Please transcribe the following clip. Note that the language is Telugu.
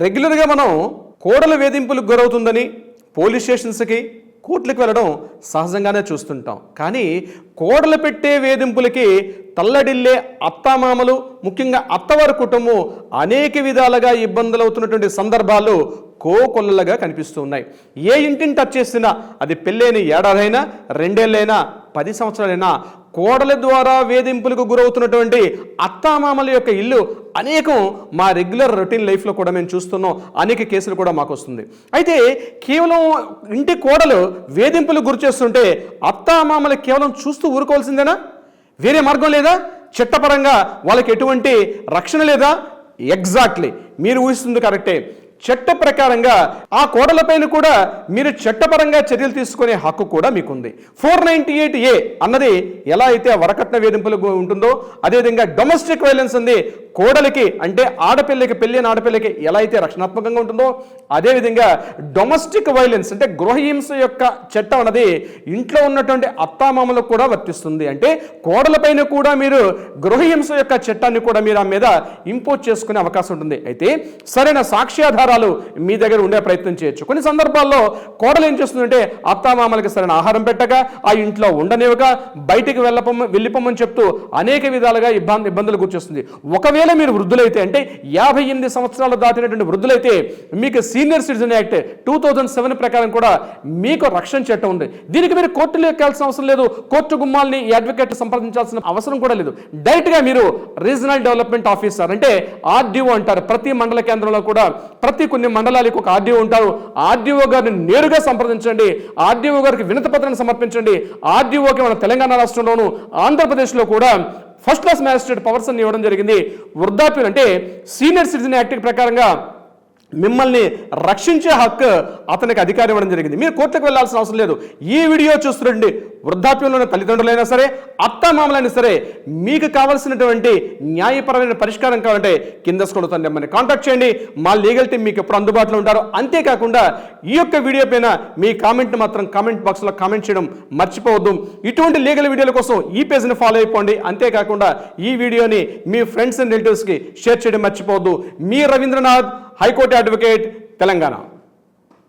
రెగ్యులర్గా మనం కోడల వేధింపులకు గురవుతుందని పోలీస్ స్టేషన్స్కి కోర్టులకు వెళ్ళడం సహజంగానే చూస్తుంటాం. కానీ కోడలు పెట్టే వేధింపులకి తల్లడిల్లే అత్తామామలు, ముఖ్యంగా అత్తవారి కుటుంబం అనేక విధాలుగా ఇబ్బందులు అవుతున్నటువంటి సందర్భాలు కోకొల్లలుగా కనిపిస్తూ ఉన్నాయి. ఏ ఇంటిని టచ్ చేసినా అది పెళ్ళైన ఏడాదైనా, 2 ఏళ్ళైనా, 10 సంవత్సరాలైనా కోడల ద్వారా వేధింపులకు గురవుతున్నటువంటి అత్తామామల యొక్క ఇల్లు అనేకం మా రెగ్యులర్ రొటీన్ లైఫ్లో కూడా మేము చూస్తున్నాం. అనేక కేసులు కూడా మాకు వస్తుంది. అయితే కేవలం ఇంటి కోడలు వేధింపులకు గురి చేస్తుంటే అత్తామామలు కేవలం చూస్తూ ఊరుకోవాల్సిందేనా? వేరే మార్గం లేదా? చట్టపరంగా వాళ్ళకి ఎటువంటి రక్షణ లేదా? ఎగ్జాక్ట్లీ, మీరు ఊహిస్తుంది కరెక్టే. చట్ట ప్రకారంగా ఆ కోడలపైన కూడా మీరు చట్టపరంగా చర్యలు తీసుకునే హక్కు కూడా మీకుంది. 498A అన్నది ఎలా అయితే వరకట్న వేధింపులకు ఉంటుందో, అదేవిధంగా డొమెస్టిక్ వైలెన్స్ ఉంది కోడలికి, అంటే ఆడపిల్లకి, పెళ్ళైన ఆడపిల్లకి ఎలా అయితే రక్షణాత్మకంగా ఉంటుందో, అదేవిధంగా డొమెస్టిక్ వైలెన్స్ అంటే గృహహింస యొక్క చట్టం అన్నది ఇంట్లో ఉన్నటువంటి అత్తామామలకు కూడా వర్తిస్తుంది. అంటే కోడలపైన కూడా మీరు గృహహింస యొక్క చట్టాన్ని కూడా మీరు ఆ మీద ఇంపోజ్ చేసుకునే అవకాశం ఉంటుంది. అయితే సరైన సాక్ష్యాధారాలు మీ దగ్గర ఉండే ప్రయత్నం చేయొచ్చు. కొన్ని సందర్భాల్లో కోడలు ఏం చేస్తుందంటే అత్తామామలకి సరైన ఆహారం పెట్టక, ఆ ఇంట్లో ఉండనివ్వక, బయటికి వెళ్ళిపోమని చెప్తూ అనేక విధాలుగా ఇబ్బందులు గుర్చేస్తుంది. ఒకవేళ మీరు వృద్ధులైతే, అంటే 58 సంవత్సరాలు దాటినటువంటి వృద్ధులైతే మీకు సీనియర్ సిటిజన్ యాక్ట్ 2007 ప్రకారం కూడా మీకు రక్షణ చట్టం ఉంది. దీనికి మీరు కోర్టులో ఎక్కాల్సిన అవసరం లేదు. కోర్టు గుమ్మాలని అడ్వకేట్ సంప్రదించాల్సిన అవసరం కూడా లేదు. డైరెక్ట్గా మీరు రీజనల్ డెవలప్మెంట్ ఆఫీసర్, అంటే ఆర్డీఓ అంటారు. ప్రతి మండల కేంద్రంలో కూడా కొన్ని మండలాలకు ఒక ఆర్డీఓ ఉంటారు. ఆర్డీఓ గారిని నేరుగా సంప్రదించండి. ఆర్డీఓ గారికి వినతి పత్రాన్ని సమర్పించండి. ఆర్డీఓకి మన తెలంగాణ రాష్ట్రంలోను, ఆంధ్రప్రదేశ్లో కూడా ఫస్ట్ క్లాస్ మ్యాజిస్ట్రేట్ పవర్స్ అని ఇవ్వడం జరిగింది. వృద్ధాప్యం అంటే సీనియర్ సిటిజన్ యాక్ట్ ప్రకారంగా మిమ్మల్ని రక్షించే హక్కు అతనికి అధికారం ఇవ్వడం జరిగింది. మీరు కోర్టుకు వెళ్లాల్సిన అవసరం లేదు. ఈ వీడియో చూస్తుండండి. వృద్ధాప్యంలోని తల్లిదండ్రులైనా సరే, అత్తామామలైనా సరే, మీకు కావాల్సినటువంటి న్యాయపరమైన పరిష్కారం కావాలంటే కింద స్క్రోల్ అవుతున్న నెంబర్ని కాంటాక్ట్ చేయండి. మా లీగల్ టీం మీకు ఎప్పుడు అందుబాటులో ఉంటారు. అంతేకాకుండా ఈ యొక్క వీడియో పైన మీ కామెంట్ మాత్రం కామెంట్ బాక్స్లో కామెంట్ చేయడం మర్చిపోవద్దు. ఇటువంటి లీగల్ వీడియోల కోసం ఈ పేజ్ని ఫాలో అయిపోండి. అంతేకాకుండా ఈ వీడియోని మీ ఫ్రెండ్స్ అండ్ రిలేటివ్స్కి షేర్ చేయడం మర్చిపోవద్దు. మీ రవీంద్రనాథ్, హైకోర్టు అడ్వకేట్, తెలంగాణ.